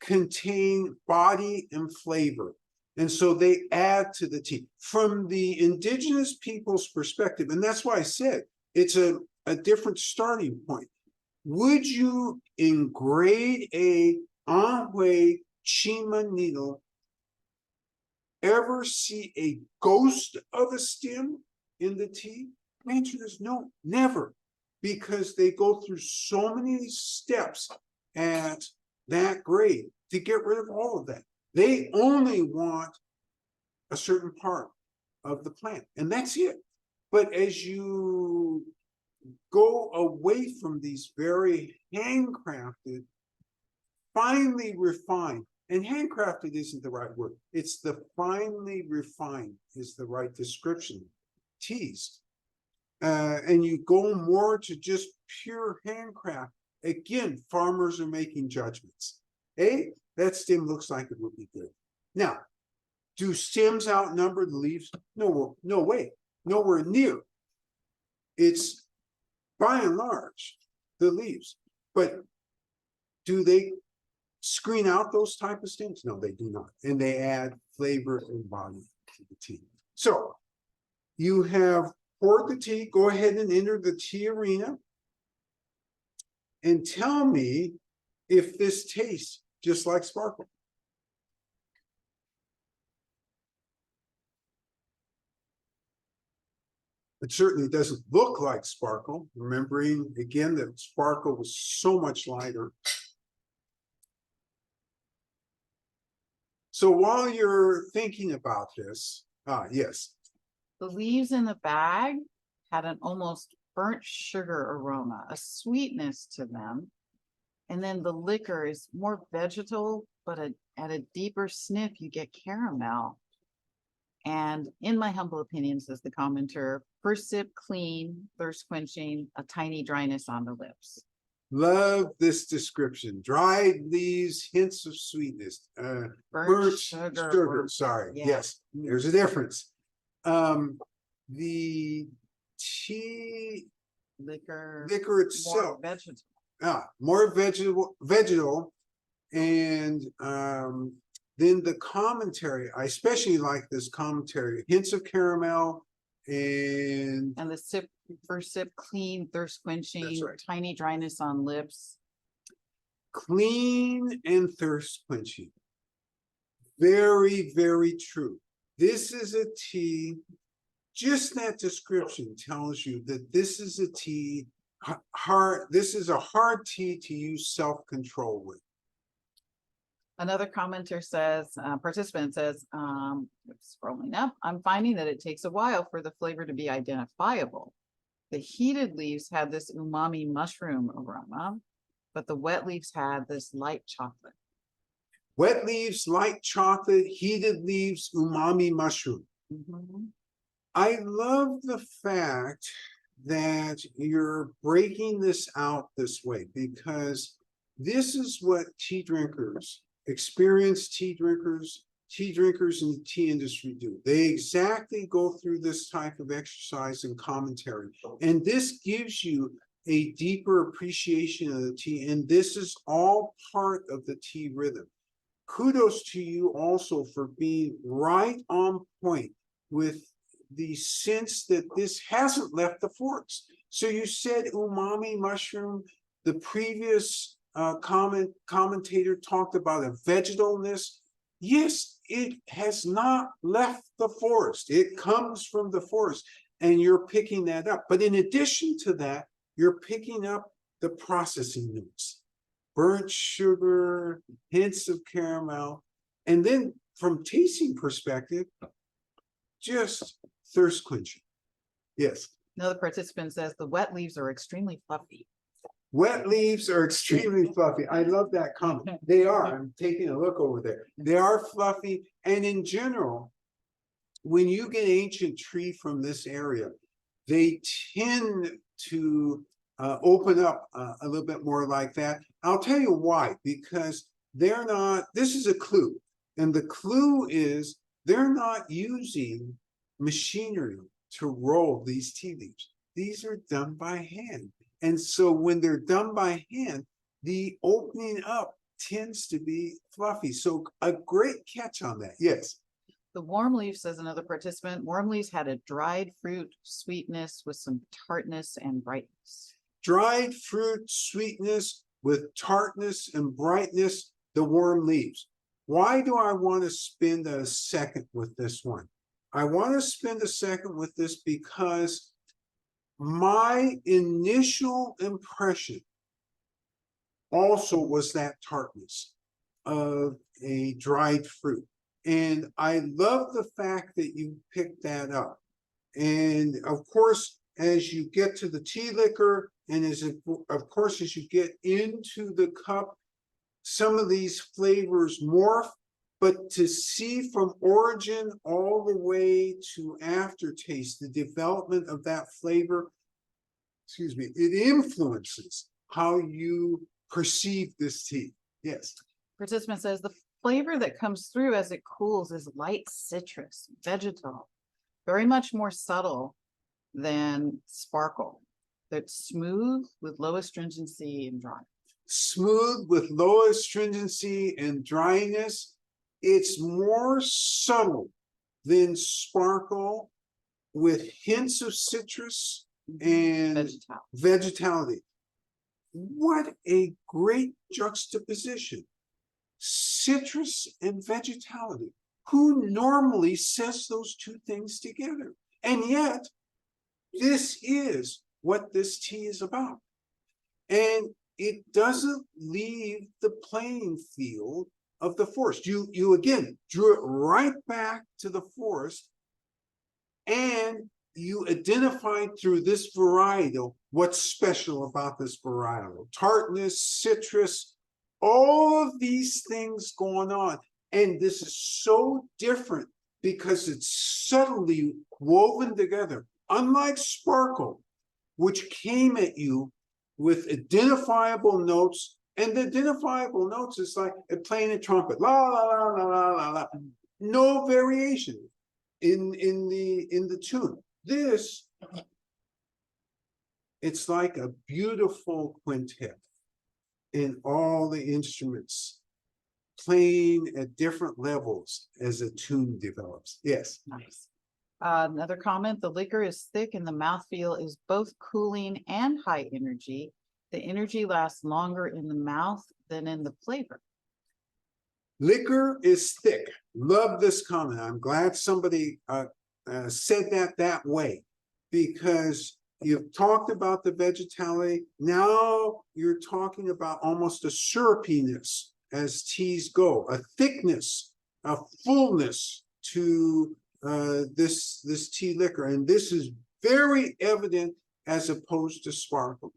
contain body and flavor. And so they add to the tea. From the indigenous people's perspective, and that's why I said it's a different starting point. Would you, in grade A Anhui Chima needle, ever see a ghost of a stem in the tea? The answer is no, never. Because they go through so many steps at that grade to get rid of all of that. They only want a certain part of the plant, and that's it. But as you go away from these very handcrafted, finely refined, and handcrafted isn't the right word, it's the finely refined is the right description, teas. And you go more to just pure handcraft. Again, farmers are making judgments. Hey, that stem looks like it would be good. Now, do stems outnumber the leaves? No, no way, nowhere near. It's by and large the leaves, but do they screen out those type of stems? No, they do not, and they add flavor and body to the tea. So you have poured the tea. Go ahead and enter the tea arena and tell me if this tastes just like sparkle. It certainly doesn't look like sparkle, remembering again that sparkle was so much lighter. So while you're thinking about this, yes. The leaves in the bag had an almost burnt sugar aroma, a sweetness to them. And then the liquor is more vegetal, but at a deeper sniff, you get caramel. And in my humble opinion, says the commenter, first sip clean, thirst quenching, a tiny dryness on the lips. Love this description. Dried leaves, hints of sweetness. Burnt sugar. Sorry. Yeah. Yes, there's a difference. The tea Liquor itself, more vegetal. more vegetal, and then the commentary. I especially like this commentary. Hints of caramel and the first sip clean, thirst quenching, right. tiny dryness on lips. Clean and thirst quenching. Very, very true. This is a tea. Just that description tells you that this is a tea hard. This is a hard tea to use self-control with. Another commenter says, participant says, scrolling up, I'm finding that it takes a while for the flavor to be identifiable. The heated leaves had this umami mushroom aroma, but the wet leaves had this light chocolate. Wet leaves, light chocolate, heated leaves, umami mushroom. Mm-hmm. I love the fact that you're breaking this out this way, because this is what tea drinkers, experienced tea drinkers in the tea industry do. They exactly go through this type of exercise and commentary. And this gives you a deeper appreciation of the tea. And this is all part of the tea rhythm. Kudos to you also for being right on point with the sense that this hasn't left the forest. So you said umami mushroom. The previous commentator talked about a vegetalness. Yes, it has not left the forest. It comes from the forest, and you're picking that up. But in addition to that, you're picking up the processing notes. Burnt sugar, hints of caramel, and then from tasting perspective, just thirst quenching. Yes. Another participant says the wet leaves are extremely fluffy. Wet leaves are extremely fluffy. I love that comment. They are. I'm taking a look over there. They are fluffy, and in general, when you get ancient tree from this area, they tend to open up a little bit more like that. I'll tell you why, because they're not, this is a clue. And the clue is they're not using machinery to roll these tea leaves. These are done by hand. And so when they're done by hand, the opening up tends to be fluffy. So a great catch on that. Yes. The warm leaf, says another participant, warm leaves had a dried fruit sweetness with some tartness and brightness. Dried fruit sweetness with tartness and brightness, the warm leaves. Why do I want to spend a second with this one? I want to spend a second with this because my initial impression also was that tartness of a dried fruit. And I love the fact that you picked that up. And of course, as you get to the tea liquor, and of course, as you get into the cup, some of these flavors morph, but to see from origin all the way to aftertaste, the development of that flavor, excuse me, it influences how you perceive this tea. Yes. Participant says the flavor that comes through as it cools is light citrus, vegetal, very much more subtle than sparkle. That's smooth with low astringency and dry. Smooth with low astringency and dryness. It's more subtle than sparkle with hints of citrus and Vegetal. vegetality. What a great juxtaposition. Citrus and vegetality. Who normally says those two things together? And yet, this is what this tea is about. And it doesn't leave the playing field of the forest. You again drew it right back to the forest, and you identified through this varietal what's special about this varietal. Tartness, citrus, all of these things going on. And this is so different because it's subtly woven together, unlike sparkle, which came at you with identifiable notes. And the identifiable notes is like playing a trumpet, la la la la la la la. No variation in the tune. This, it's like a beautiful quintet in all the instruments playing at different levels as a tune develops. Yes. Nice. Another comment, the liquor is thick and the mouthfeel is both cooling and high energy. The energy lasts longer in the mouth than in the flavor. Liquor is thick. Love this comment. I'm glad somebody said that way, because you've talked about the vegetality. Now you're talking about almost a syrupiness as teas go, a thickness, a fullness to this tea liquor. And this is very evident as opposed to sparkle.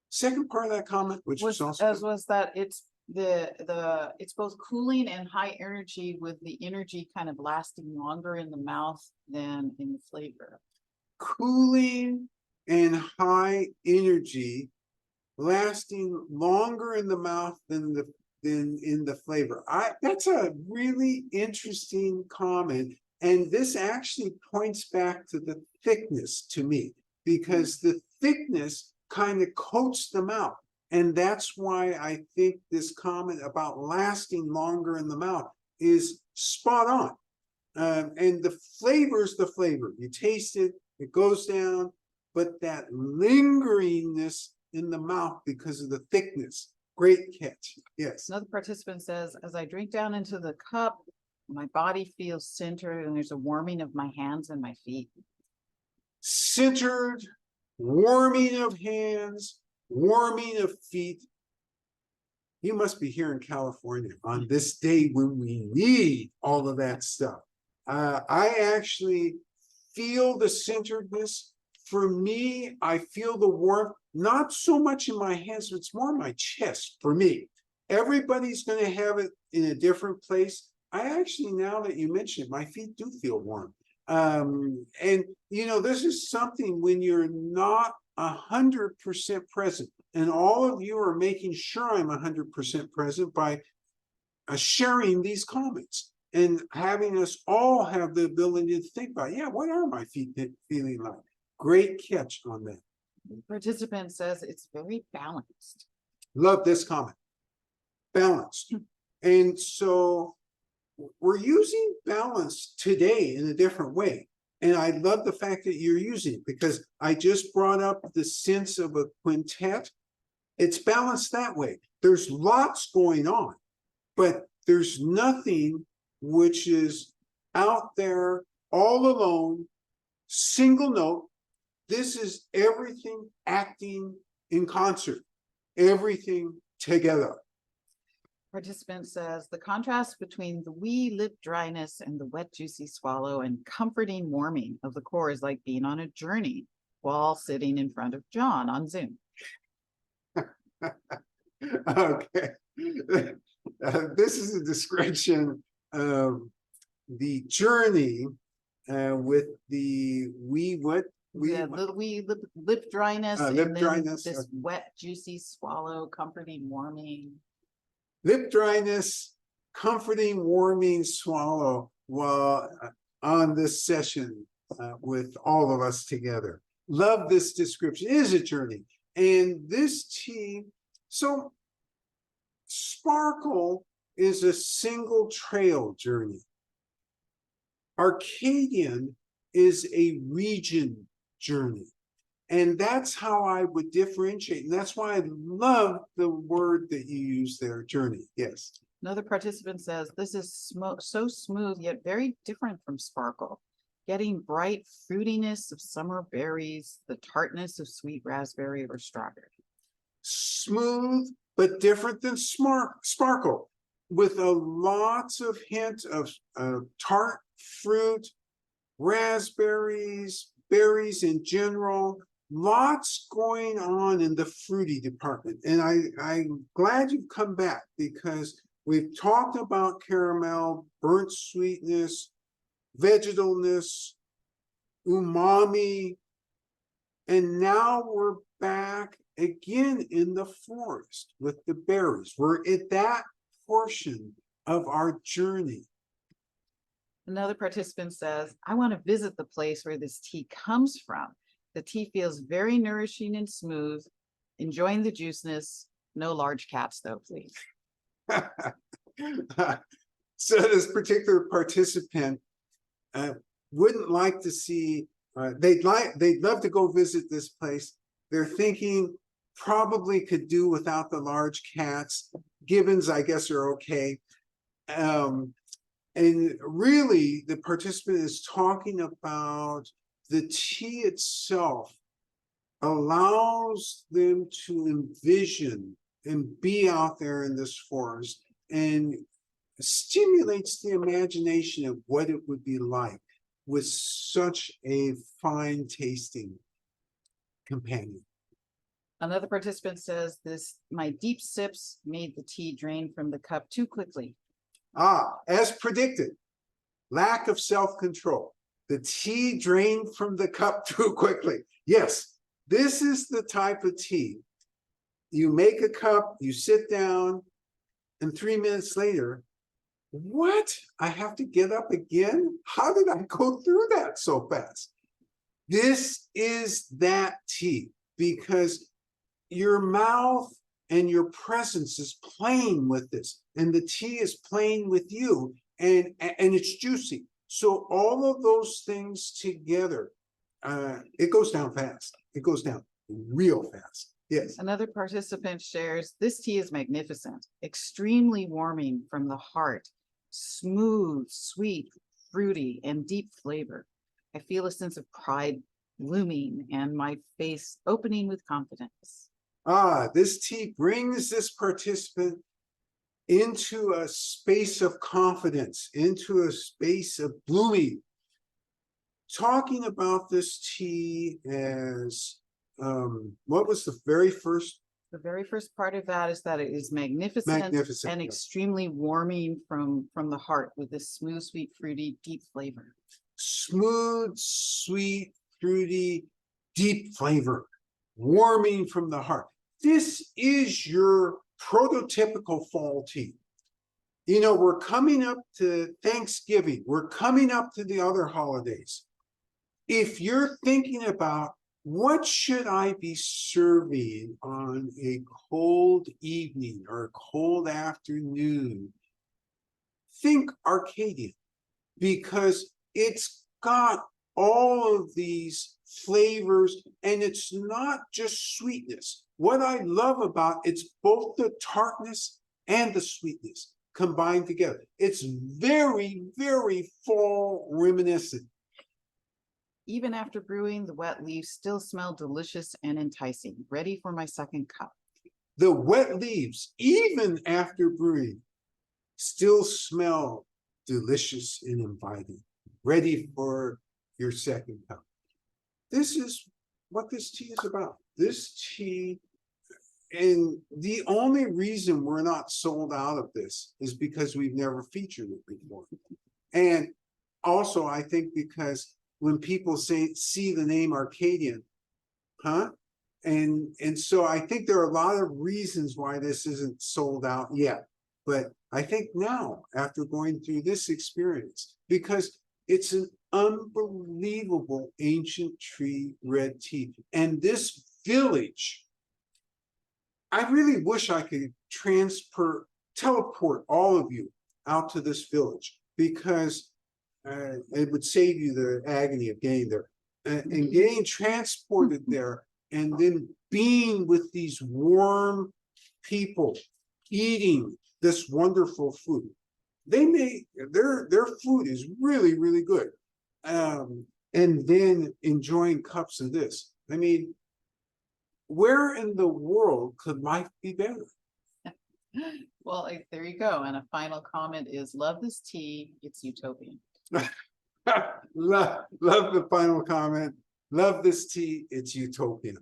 Second part of that comment, which was also was that it's it's both cooling and high energy, with the energy kind of lasting longer in the mouth than in the flavor. cooling and high energy, lasting longer in the mouth than in the flavor. That's a really interesting comment. And this actually points back to the thickness to me, because the thickness kind of coats them out. And that's why I think this comment about lasting longer in the mouth is spot on. And the flavor is the flavor. You taste it, it goes down, but that lingeringness in the mouth because of the thickness. Great catch. Yes. Another participant says, as I drink down into the cup, my body feels centered and there's a warming of my hands and my feet. Centered, warming of hands, warming of feet. You must be here in California on this day when we need all of that stuff. I actually feel the centeredness. For me, I feel the warmth, not so much in my hands, but it's more in my chest for me. Everybody's going to have it in a different place. I actually, now that you mention it, my feet do feel warm. And, you know, this is something when you're not 100% present, and all of you are making sure I'm 100% present by sharing these comments and having us all have the ability to think about, yeah, what are my feet feeling like? Great catch on that. Participant says it's very balanced. Love this comment. Balanced. And so we're using balance today in a different way. And I love the fact that you're using it, because I just brought up the sense of a quintet. It's balanced that way. There's lots going on, but There's nothing which is out there all alone, single note. This is everything acting in concert, everything together. Participant says, the contrast between the wee lip dryness and the wet juicy swallow and comforting warming of the core is like being on a journey while sitting in front of John on Zoom. Okay. This is a description of the journey with the wee what? The wee lip dryness. Lip and then dryness, This okay. wet juicy swallow, comforting warming. Lip dryness, comforting, warming swallow while on this session with all of us together. Love this description. It is a journey. And this tea, so Sparkle is a single trail journey. Arcadian is a region journey. And that's how I would differentiate. And that's why I love the word that you use there, journey. Yes. Another participant says, this is so smooth yet very different from Sparkle. Getting bright fruitiness of summer berries, the tartness of sweet raspberry or strawberry. Smooth, but different than Sparkle, with a lots of hints of tart fruit, raspberries, berries in general, lots going on in the fruity department. And I'm glad you've come back because we've talked about caramel, burnt sweetness, vegetalness, umami, and now we're back again in the forest with the berries. We're at that portion of our journey. Another participant says, I want to visit the place where this tea comes from. The tea feels very nourishing and smooth, enjoying the juiciness. No large cats though, please. So this particular participant wouldn't like to see, they'd love to go visit this place. They're thinking probably could do without the large cats. Gibbons, I guess, are okay. And really, the participant is talking about the tea itself allows them to envision and be out there in this forest and stimulates the imagination of what it would be like with such a fine tasting companion. Another participant says, my deep sips made the tea drain from the cup too quickly. As predicted, lack of self-control. The tea drained from the cup too quickly. Yes, this is the type of tea. You make a cup, you sit down, and 3 minutes later, what? I have to get up again? How did I go through that so fast? This is that tea because your mouth and your presence is playing with this, and the tea is playing with you, and it's juicy. So all of those things together, it goes down fast. It goes down real fast. Yes. Another participant shares, this tea is magnificent, extremely warming from the heart, smooth, sweet, fruity, and deep flavor. I feel a sense of pride blooming and my face opening with confidence. This tea brings this participant into a space of confidence, into a space of blooming. Talking about this tea as, what was the very first? The very first part of that is that it is magnificent and extremely warming from the heart with this smooth, sweet, fruity, deep flavor. Smooth, sweet, fruity, deep flavor, warming from the heart. This is your prototypical fall tea. You know, we're coming up to Thanksgiving. We're coming up to the other holidays. If you're thinking about what should I be serving on a cold evening or a cold afternoon, think Arcadian, because it's got all of these flavors, and it's not just sweetness. What I love about it's both the tartness and the sweetness combined together. It's very, very fall reminiscent. Even after brewing, the wet leaves still smell delicious and enticing. Ready for my second cup. The wet leaves, even after brewing, still smell delicious and inviting. Ready for your second cup. This is what this tea is about. This tea, and the only reason we're not sold out of this is because we've never featured it before. And also, I think because when people see the name Arcadian, huh? And so I think there are a lot of reasons why this isn't sold out yet. But I think now, after going through this experience, because it's an unbelievable ancient tree red tea. And this village, I really wish I could teleport all of you out to this village, because it would save you the agony of getting there. And getting transported there and then being with these warm people eating this wonderful food. Their food is really, really good. And then enjoying cups of this. I mean, where in the world could life be better? Well, there you go. And a final comment is, love this tea. It's utopian. love the final comment. Love this tea. It's utopian.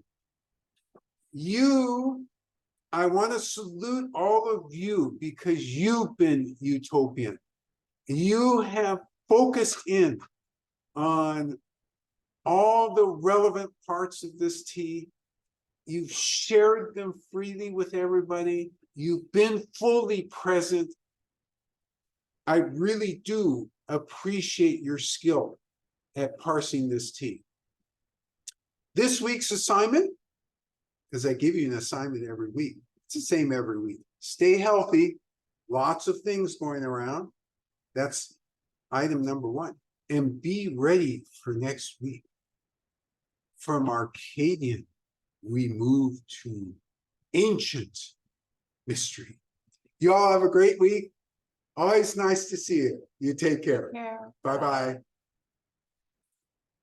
I want to salute all of you, because you've been utopian. You have focused in on all the relevant parts of this tea. You've shared them freely with everybody. You've been fully present. I really do appreciate your skill at parsing this tea. This week's assignment, because I give you an assignment every week. It's the same every week. Stay healthy. Lots of things going around. That's item number 1. And be ready for next week. From Arcadian, we move to ancient mystery. You all have a great week. Always nice to see you. You take care. Yeah. Bye-bye.